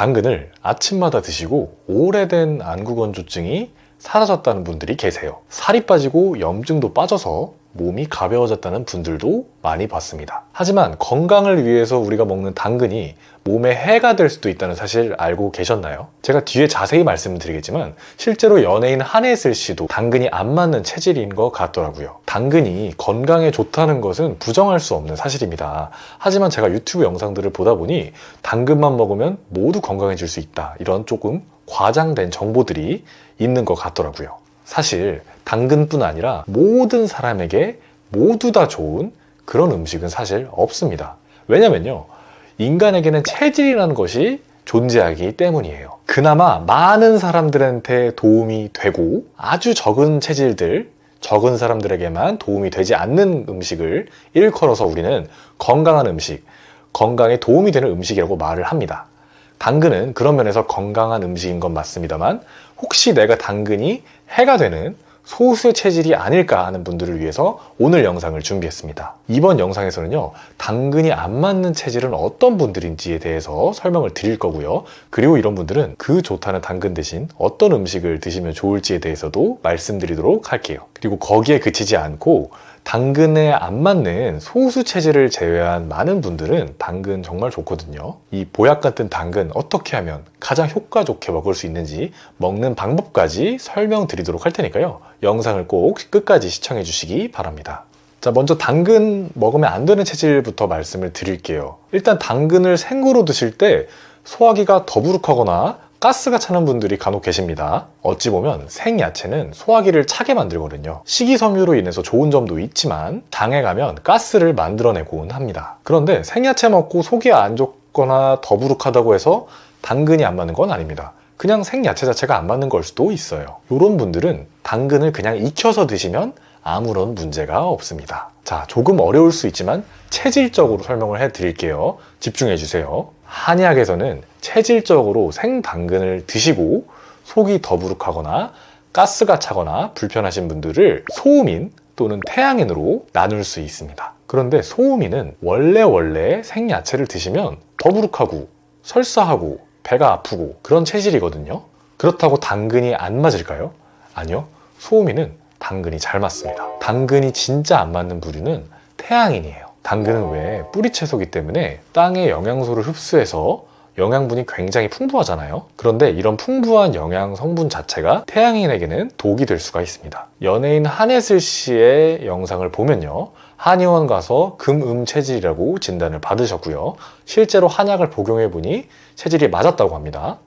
당근을 아침마다 드시고 오래된 안구건조증이 사라졌다는 분들이 계세요. 살이 빠지고 염증도 빠져서 몸이 가벼워졌다는 분들도 많이 봤습니다. 하지만 건강을 위해서 우리가 먹는 당근이 몸에 해가 될 수도 있다는 사실 알고 계셨나요? 제가 뒤에 자세히 말씀드리겠지만 실제로 연예인 한혜슬 씨도 당근이 안 맞는 체질인 것 같더라고요. 당근이 건강에 좋다는 것은 부정할 수 없는 사실입니다. 하지만 제가 유튜브 영상들을 보다 보니 당근만 먹으면 모두 건강해질 수 있다, 이런 조금 과장된 정보들이 있는 것 같더라고요. 사실 당근뿐 아니라 모든 사람에게 모두 다 좋은 그런 음식은 사실 없습니다. 왜냐면요, 인간에게는 체질이라는 것이 존재하기 때문이에요. 그나마 많은 사람들한테 도움이 되고 아주 적은 체질들, 적은 사람들에게만 도움이 되지 않는 음식을 일컬어서 우리는 건강한 음식, 건강에 도움이 되는 음식이라고 말을 합니다. 당근은 그런 면에서 건강한 음식인 건 맞습니다만, 혹시 내가 당근이 해가 되는 소수의 체질이 아닐까 하는 분들을 위해서 오늘 영상을 준비했습니다. 이번 영상에서는요, 당근이 안 맞는 체질은 어떤 분들인지에 대해서 설명을 드릴 거고요. 그리고 이런 분들은 그 좋다는 당근 대신 어떤 음식을 드시면 좋을지에 대해서도 말씀드리도록 할게요. 그리고 거기에 그치지 않고 당근에 안 맞는 소수 체질을 제외한 많은 분들은 당근 정말 좋거든요. 이 보약 같은 당근 어떻게 하면 가장 효과 좋게 먹을 수 있는지 먹는 방법까지 설명드리도록 할 테니까요, 영상을 꼭 끝까지 시청해 주시기 바랍니다. 자, 먼저 당근 먹으면 안 되는 체질부터 말씀을 드릴게요. 일단 당근을 생으로 드실 때 소화기가 더부룩하거나 가스가 차는 분들이 간혹 계십니다. 어찌 보면 생야채는 소화기를 차게 만들거든요. 식이섬유로 인해서 좋은 점도 있지만 장에 가면 가스를 만들어내곤 합니다. 그런데 생야채 먹고 속이 안 좋거나 더부룩하다고 해서 당근이 안 맞는 건 아닙니다. 그냥 생야채 자체가 안 맞는 걸 수도 있어요. 이런 분들은 당근을 그냥 익혀서 드시면 아무런 문제가 없습니다. 자, 조금 어려울 수 있지만 체질적으로 설명을 해드릴게요. 집중해 주세요. 한의학에서는 체질적으로 생당근을 드시고 속이 더부룩하거나 가스가 차거나 불편하신 분들을 소음인 또는 태양인으로 나눌 수 있습니다. 그런데 소음인은 원래 생야채를 드시면 더부룩하고 설사하고 배가 아프고 그런 체질이거든요. 그렇다고 당근이 안 맞을까요? 아니요. 소음인은 당근이 잘 맞습니다. 당근이 진짜 안 맞는 부류는 태양인이에요. 당근은 왜 뿌리 채소이기 때문에 땅의 영양소를 흡수해서 영양분이 굉장히 풍부하잖아요. 그런데 이런 풍부한 영양 성분 자체가 태양인에게는 독이 될 수가 있습니다. 연예인 한혜슬 씨의 영상을 보면요, 한의원 가서 금음 체질이라고 진단을 받으셨고요. 실제로 한약을 복용해보니 체질이 맞았다고 합니다.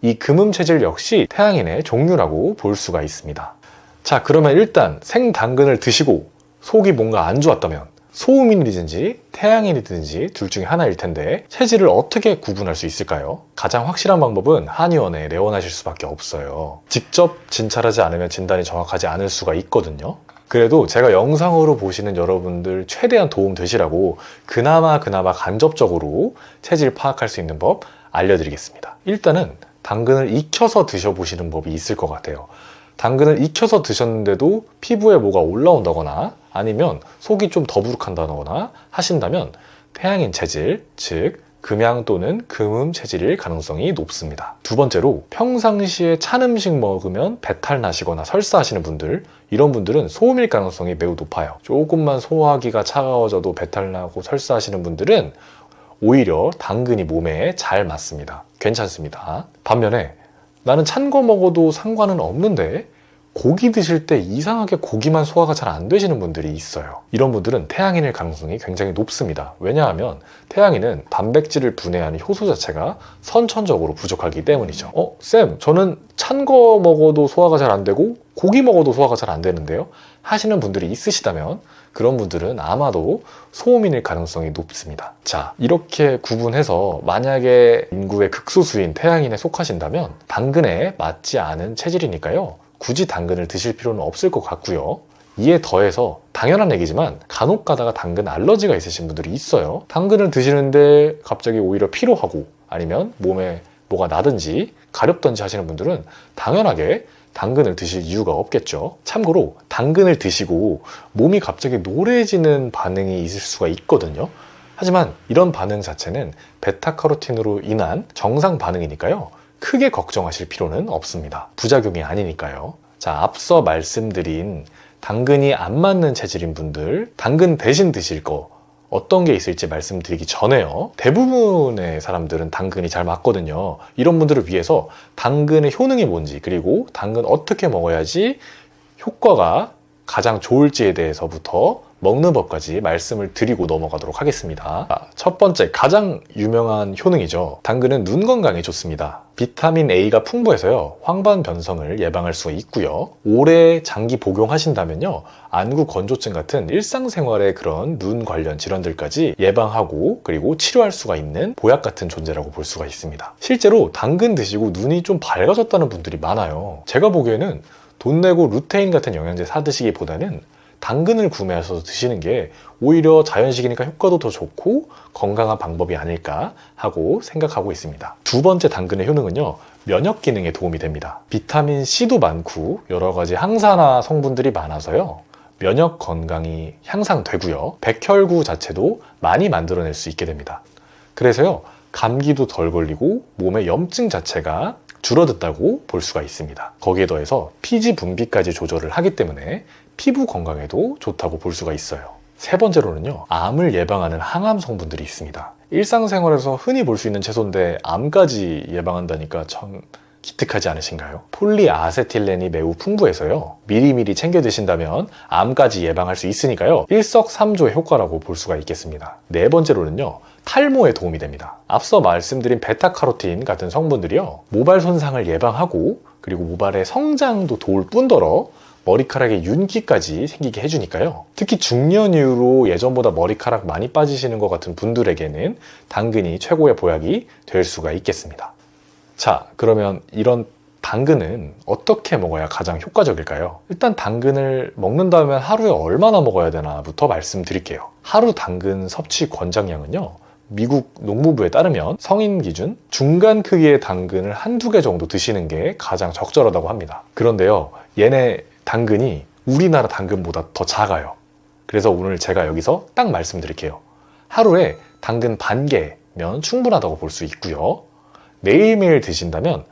이 금음 체질 역시 태양인의 종류라고 볼 수가 있습니다. 자, 그러면 일단 생당근을 드시고 속이 뭔가 안 좋았다면 소음인이든지 태양인이든지 둘 중에 하나일 텐데 체질을 어떻게 구분할 수 있을까요? 가장 확실한 방법은 한의원에 내원하실 수밖에 없어요. 직접 진찰하지 않으면 진단이 정확하지 않을 수가 있거든요. 그래도 제가 영상으로 보시는 여러분들 최대한 도움 되시라고 그나마 간접적으로 체질 파악할 수 있는 법 알려드리겠습니다. 일단은 당근을 익혀서 드셔보시는 법이 있을 것 같아요. 당근을 익혀서 드셨는데도 피부에 뭐가 올라온다거나 아니면 속이 좀 더부룩한다거나 하신다면 태양인 체질, 즉 금양 또는 금음 체질일 가능성이 높습니다. 두 번째로 평상시에 찬 음식 먹으면 배탈 나시거나 설사하시는 분들, 이런 분들은 소음일 가능성이 매우 높아요. 조금만 소화기가 차가워져도 배탈 나고 설사하시는 분들은 오히려 당근이 몸에 잘 맞습니다. 괜찮습니다. 반면에 나는 찬 거 먹어도 상관은 없는데 고기 드실 때 이상하게 고기만 소화가 잘 안 되시는 분들이 있어요. 이런 분들은 태양인일 가능성이 굉장히 높습니다. 왜냐하면 태양인은 단백질을 분해하는 효소 자체가 선천적으로 부족하기 때문이죠. 쌤, 저는 찬 거 먹어도 소화가 잘 안 되고 고기 먹어도 소화가 잘 안 되는데요? 하시는 분들이 있으시다면 그런 분들은 아마도 소음인일 가능성이 높습니다. 자, 이렇게 구분해서 만약에 인구의 극소수인 태양인에 속하신다면 당근에 맞지 않은 체질이니까요, 굳이 당근을 드실 필요는 없을 것 같고요. 이에 더해서 당연한 얘기지만 간혹 가다가 당근 알러지가 있으신 분들이 있어요. 당근을 드시는데 갑자기 오히려 피로하고 아니면 몸에 뭐가 나든지 가렵던지 하시는 분들은 당연하게 당근을 드실 이유가 없겠죠. 참고로 당근을 드시고 몸이 갑자기 노래지는 반응이 있을 수가 있거든요. 하지만 이런 반응 자체는 베타카로틴으로 인한 정상 반응이니까요. 크게 걱정하실 필요는 없습니다. 부작용이 아니니까요. 자, 앞서 말씀드린 당근이 안 맞는 체질인 분들, 당근 대신 드실 거 어떤 게 있을지 말씀드리기 전에요. 대부분의 사람들은 당근이 잘 맞거든요. 이런 분들을 위해서 당근의 효능이 뭔지, 그리고 당근 어떻게 먹어야지 효과가 가장 좋을지에 대해서부터 먹는 법까지 말씀을 드리고 넘어가도록 하겠습니다. 첫 번째, 가장 유명한 효능이죠. 당근은 눈 건강에 좋습니다. 비타민 A가 풍부해서요, 황반 변성을 예방할 수 있고요. 오래 장기 복용하신다면요, 안구 건조증 같은 일상생활의 그런 눈 관련 질환들까지 예방하고 그리고 치료할 수가 있는 보약 같은 존재라고 볼 수가 있습니다. 실제로 당근 드시고 눈이 좀 밝아졌다는 분들이 많아요. 제가 보기에는 돈 내고 루테인 같은 영양제 사드시기보다는 당근을 구매하셔서 드시는 게 오히려 자연식이니까 효과도 더 좋고 건강한 방법이 아닐까 하고 생각하고 있습니다. 두 번째 당근의 효능은요, 면역 기능에 도움이 됩니다. 비타민 C도 많고 여러 가지 항산화 성분들이 많아서요, 면역 건강이 향상되고요, 백혈구 자체도 많이 만들어낼 수 있게 됩니다. 그래서요, 감기도 덜 걸리고 몸의 염증 자체가 줄어든다고 볼 수가 있습니다. 거기에 더해서 피지 분비까지 조절을 하기 때문에 피부 건강에도 좋다고 볼 수가 있어요. 세 번째로는요, 암을 예방하는 항암 성분들이 있습니다. 일상생활에서 흔히 볼 수 있는 채소인데 암까지 예방한다니까 참 기특하지 않으신가요? 폴리아세틸렌이 매우 풍부해서요, 미리미리 챙겨 드신다면 암까지 예방할 수 있으니까요, 일석삼조의 효과라고 볼 수가 있겠습니다. 네 번째로는요, 탈모에 도움이 됩니다. 앞서 말씀드린 베타카로틴 같은 성분들이요, 모발 손상을 예방하고 그리고 모발의 성장도 도울 뿐더러 머리카락에 윤기까지 생기게 해주니까요. 특히 중년 이후로 예전보다 머리카락 많이 빠지시는 것 같은 분들에게는 당근이 최고의 보약이 될 수가 있겠습니다. 자, 그러면 이런 당근은 어떻게 먹어야 가장 효과적일까요? 일단 당근을 먹는다면 하루에 얼마나 먹어야 되나부터 말씀드릴게요. 하루 당근 섭취 권장량은요, 미국 농무부에 따르면 성인 기준 중간 크기의 당근을 한두 개 정도 드시는 게 가장 적절하다고 합니다. 그런데요, 얘네 당근이 우리나라 당근보다 더 작아요. 그래서 오늘 제가 여기서 딱 말씀드릴게요. 하루에 당근 반 개면 충분하다고 볼 수 있고요. 매일매일 드신다면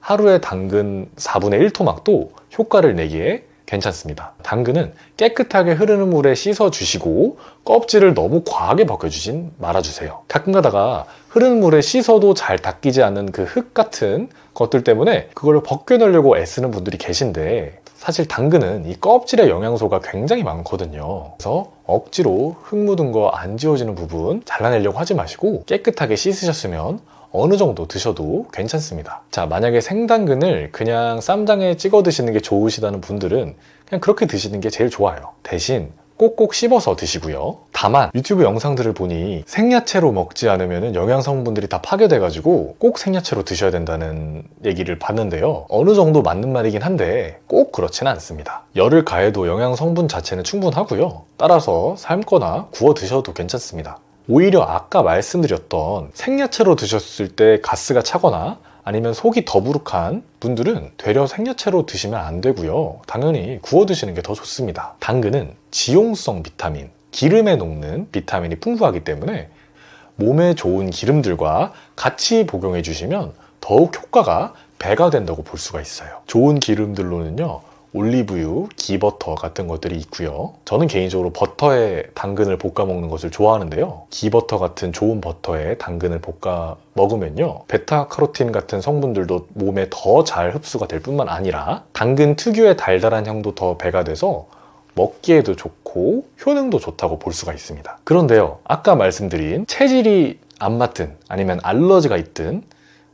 하루에 당근 4분의 1 토막도 효과를 내기에 괜찮습니다. 당근은 깨끗하게 흐르는 물에 씻어 주시고 껍질을 너무 과하게 벗겨주진 말아주세요. 가끔 가다가 흐르는 물에 씻어도 잘 닦이지 않는 그 흙 같은 것들 때문에 그걸 벗겨내려고 애쓰는 분들이 계신데, 사실 당근은 이 껍질에 영양소가 굉장히 많거든요. 그래서 억지로 흙 묻은 거 안 지워지는 부분 잘라내려고 하지 마시고 깨끗하게 씻으셨으면 어느 정도 드셔도 괜찮습니다. 자, 만약에 생당근을 그냥 쌈장에 찍어 드시는 게 좋으시다는 분들은 그냥 그렇게 드시는 게 제일 좋아요. 대신 꼭꼭 씹어서 드시고요. 다만 유튜브 영상들을 보니 생야채로 먹지 않으면 영양 성분들이 다 파괴돼가지고 꼭 생야채로 드셔야 된다는 얘기를 봤는데요. 어느 정도 맞는 말이긴 한데 꼭 그렇지는 않습니다. 열을 가해도 영양 성분 자체는 충분하고요. 따라서 삶거나 구워 드셔도 괜찮습니다. 오히려 아까 말씀드렸던 생야채로 드셨을 때 가스가 차거나 아니면 속이 더부룩한 분들은 되려 생야채로 드시면 안 되고요. 당연히 구워 드시는 게 더 좋습니다. 당근은 지용성 비타민, 기름에 녹는 비타민이 풍부하기 때문에 몸에 좋은 기름들과 같이 복용해 주시면 더욱 효과가 배가 된다고 볼 수가 있어요. 좋은 기름들로는요, 올리브유, 기버터 같은 것들이 있고요. 저는 개인적으로 버터에 당근을 볶아 먹는 것을 좋아하는데요. 기버터 같은 좋은 버터에 당근을 볶아 먹으면요, 베타카로틴 같은 성분들도 몸에 더 잘 흡수가 될 뿐만 아니라 당근 특유의 달달한 향도 더 배가 돼서 먹기에도 좋고 효능도 좋다고 볼 수가 있습니다. 그런데요, 아까 말씀드린 체질이 안 맞든 아니면 알러지가 있든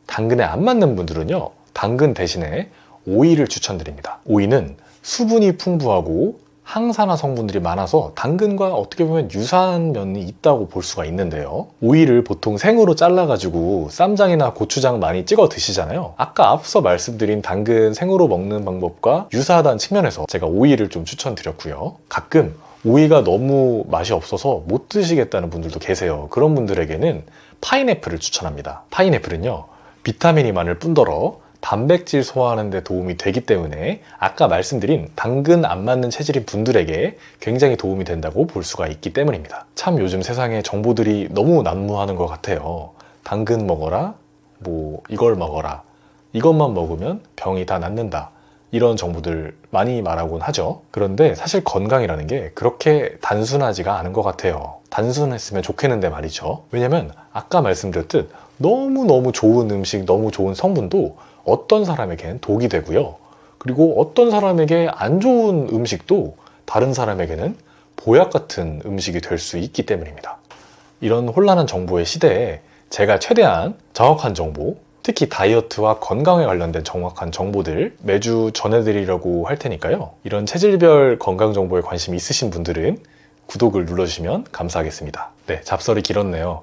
당근에 안 맞는 분들은요, 당근 대신에 오이를 추천드립니다. 오이는 수분이 풍부하고 항산화 성분들이 많아서 당근과 어떻게 보면 유사한 면이 있다고 볼 수가 있는데요. 오이를 보통 생으로 잘라가지고 쌈장이나 고추장 많이 찍어 드시잖아요. 아까 앞서 말씀드린 당근 생으로 먹는 방법과 유사하다는 측면에서 제가 오이를 좀 추천드렸고요. 가끔 오이가 너무 맛이 없어서 못 드시겠다는 분들도 계세요. 그런 분들에게는 파인애플을 추천합니다. 파인애플은요, 비타민이 많을 뿐더러 단백질 소화하는 데 도움이 되기 때문에 아까 말씀드린 당근 안 맞는 체질인 분들에게 굉장히 도움이 된다고 볼 수가 있기 때문입니다. 참 요즘 세상에 정보들이 너무 난무하는 것 같아요. 당근 먹어라, 뭐 이걸 먹어라, 이것만 먹으면 병이 다 낫는다, 이런 정보들 많이 말하곤 하죠. 그런데 사실 건강이라는 게 그렇게 단순하지가 않은 것 같아요. 단순했으면 좋겠는데 말이죠. 왜냐면 아까 말씀드렸듯 너무너무 좋은 음식, 너무 좋은 성분도 어떤 사람에겐 독이 되고요. 그리고 어떤 사람에게 안 좋은 음식도 다른 사람에게는 보약 같은 음식이 될 수 있기 때문입니다. 이런 혼란한 정보의 시대에 제가 최대한 정확한 정보, 특히 다이어트와 건강에 관련된 정확한 정보들 매주 전해드리려고 할 테니까요. 이런 체질별 건강 정보에 관심이 있으신 분들은 구독을 눌러주시면 감사하겠습니다. 네, 잡설이 길었네요.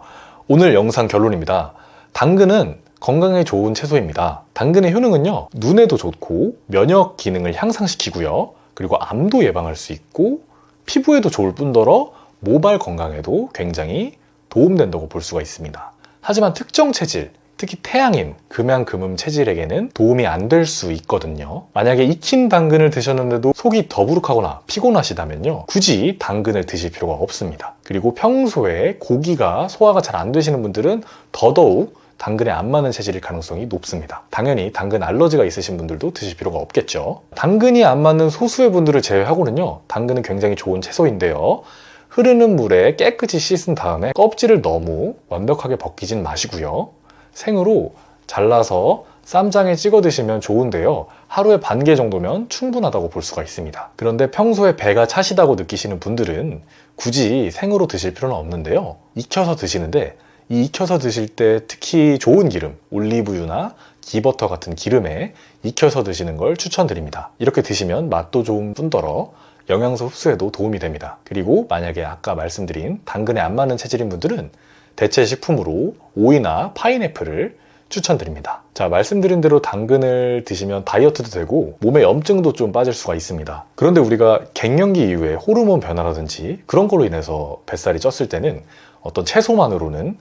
오늘 영상 결론입니다. 당근은 건강에 좋은 채소입니다. 당근의 효능은요, 눈에도 좋고 면역 기능을 향상시키고요, 그리고 암도 예방할 수 있고 피부에도 좋을 뿐더러 모발 건강에도 굉장히 도움된다고 볼 수가 있습니다. 하지만 특정 체질, 특히 태양인, 금양금음 체질에게는 도움이 안 될 수 있거든요. 만약에 익힌 당근을 드셨는데도 속이 더부룩하거나 피곤하시다면요, 굳이 당근을 드실 필요가 없습니다. 그리고 평소에 고기가 소화가 잘 안 되시는 분들은 더더욱 당근에 안 맞는 체질일 가능성이 높습니다. 당연히 당근 알러지가 있으신 분들도 드실 필요가 없겠죠. 당근이 안 맞는 소수의 분들을 제외하고는요, 당근은 굉장히 좋은 채소인데요, 흐르는 물에 깨끗이 씻은 다음에 껍질을 너무 완벽하게 벗기진 마시고요, 생으로 잘라서 쌈장에 찍어 드시면 좋은데요, 하루에 반 개 정도면 충분하다고 볼 수가 있습니다. 그런데 평소에 배가 차시다고 느끼시는 분들은 굳이 생으로 드실 필요는 없는데요, 익혀서 드시는데 이 익혀서 드실 때 특히 좋은 기름, 올리브유나 기버터 같은 기름에 익혀서 드시는 걸 추천드립니다. 이렇게 드시면 맛도 좋은 뿐더러 영양소 흡수에도 도움이 됩니다. 그리고 만약에 아까 말씀드린 당근에 안 맞는 체질인 분들은 대체 식품으로 오이나 파인애플을 추천드립니다. 자, 말씀드린 대로 당근을 드시면 다이어트도 되고 몸에 염증도 좀 빠질 수가 있습니다. 그런데 우리가 갱년기 이후에 호르몬 변화라든지 그런 걸로 인해서 뱃살이 쪘을 때는 어떤 채소만으로는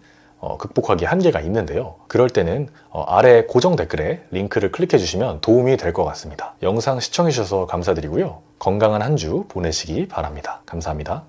극복하기 한계가 있는데요. 그럴 때는 아래 고정 댓글에 링크를 클릭해 주시면 도움이 될 것 같습니다. 영상 시청해 주셔서 감사드리고요. 건강한 한 주 보내시기 바랍니다. 감사합니다.